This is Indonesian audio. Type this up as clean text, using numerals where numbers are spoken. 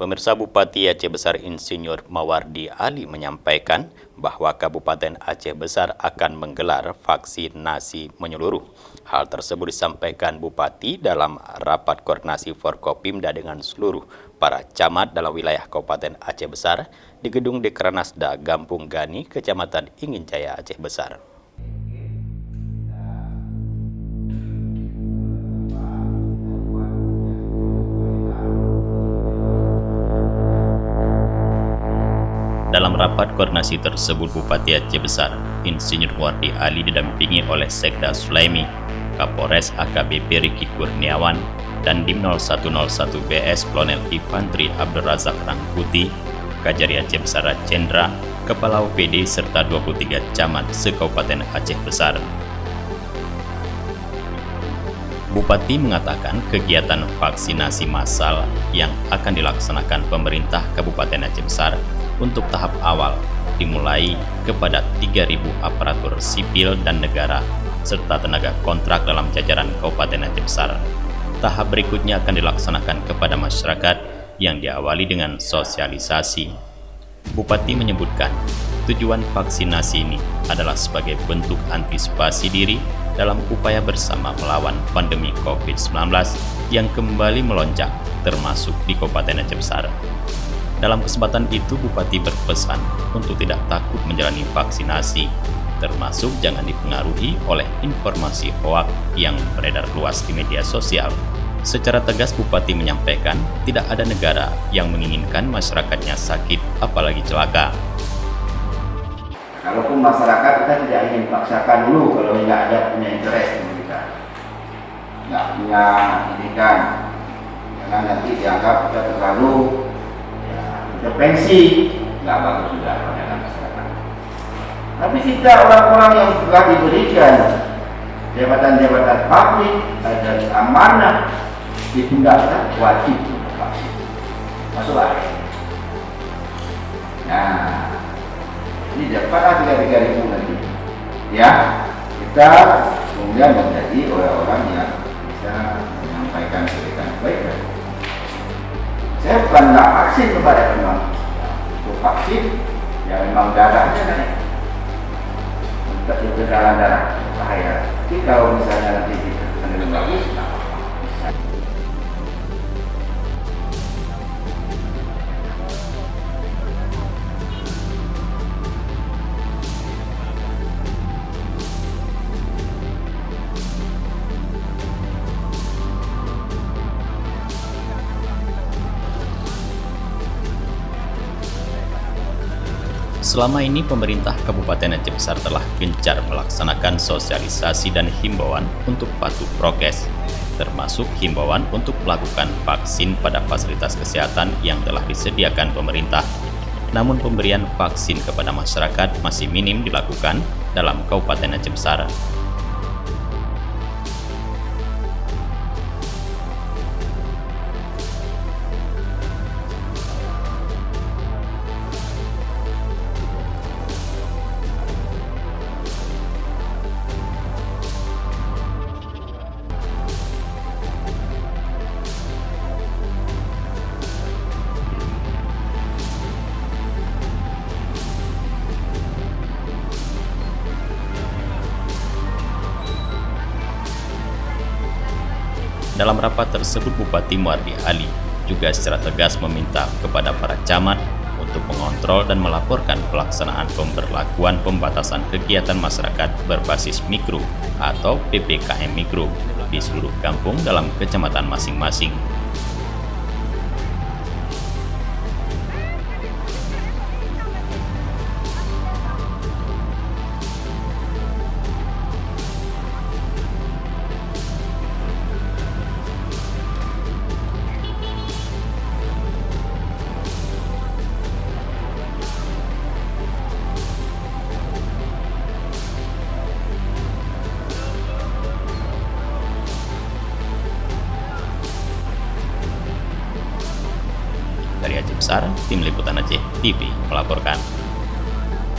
Pemirsa, Bupati Aceh Besar Insinyur Mawardi Ali menyampaikan bahwa Kabupaten Aceh Besar akan menggelar vaksinasi menyeluruh. Hal tersebut disampaikan Bupati dalam rapat koordinasi Forkopimda dengan seluruh para camat dalam wilayah Kabupaten Aceh Besar di Gedung Dekranasda Gampung Gani, Kecamatan Inginjaya, Aceh Besar. Dalam rapat koordinasi tersebut, Bupati Aceh Besar Insinyur Mawardi Ali didampingi oleh Sekda Sulaimi, Kapolres AKBP Riki Kurniawan, dan Dim 0101 BS Kolonel Infantri Abdul Razak Rangkuti, Kajari Aceh Besar Cendra, Kepala OPD serta 23 camat se-Kabupaten Aceh Besar. Bupati mengatakan kegiatan vaksinasi massal yang akan dilaksanakan pemerintah Kabupaten Aceh Besar untuk tahap awal dimulai kepada 3.000 aparatur sipil dan negara serta tenaga kontrak dalam jajaran Kabupaten Aceh Besar. Tahap berikutnya akan dilaksanakan kepada masyarakat yang diawali dengan sosialisasi. Bupati menyebutkan tujuan vaksinasi ini adalah sebagai bentuk antisipasi diri dalam upaya bersama melawan pandemi COVID-19 yang kembali melonjak termasuk di Kabupaten Aceh Besar. Dalam kesempatan itu, Bupati berpesan untuk tidak takut menjalani vaksinasi, termasuk jangan dipengaruhi oleh informasi hoaks yang beredar luas di media sosial. Secara tegas, Bupati menyampaikan tidak ada negara yang menginginkan masyarakatnya sakit, apalagi celaka. Kalaupun masyarakat kita tidak ingin paksakan dulu kalau nggak ada punya interest kita, nggak punya indikan, karena nanti dianggap kita terlalu intervensi, nggak bagus juga pada masyarakat. Tapi kita orang-orang yang telah diberikan jabatan-jabatan publik dan amanah ditundukkan wajib vaksin. Masuk akal. Nah, ini dapat 3.000 nanti. Ya, kita kemudian menjadi orang-orang yang bisa menyampaikan kebaikan. Saya bukan nggak vaksin kepada memang untuk vaksin ya memang darahnya naik untuk itu darah bahaya. Tapi kalau misalnya nanti kita menurut bagus, nggak apa-apa. Selama ini pemerintah Kabupaten Aceh Besar telah gencar melaksanakan sosialisasi dan himbauan untuk patuh prokes, termasuk himbauan untuk melakukan vaksin pada fasilitas kesehatan yang telah disediakan pemerintah. Namun pemberian vaksin kepada masyarakat masih minim dilakukan dalam Kabupaten Aceh Besar. Dalam rapat tersebut, Bupati Mawardi Ali juga secara tegas meminta kepada para camat untuk mengontrol dan melaporkan pelaksanaan pemberlakuan pembatasan kegiatan masyarakat berbasis mikro atau PPKM Mikro di seluruh kampung dalam kecamatan masing-masing. Dari Aceh Besar, Tim Liputan Aceh TV melaporkan.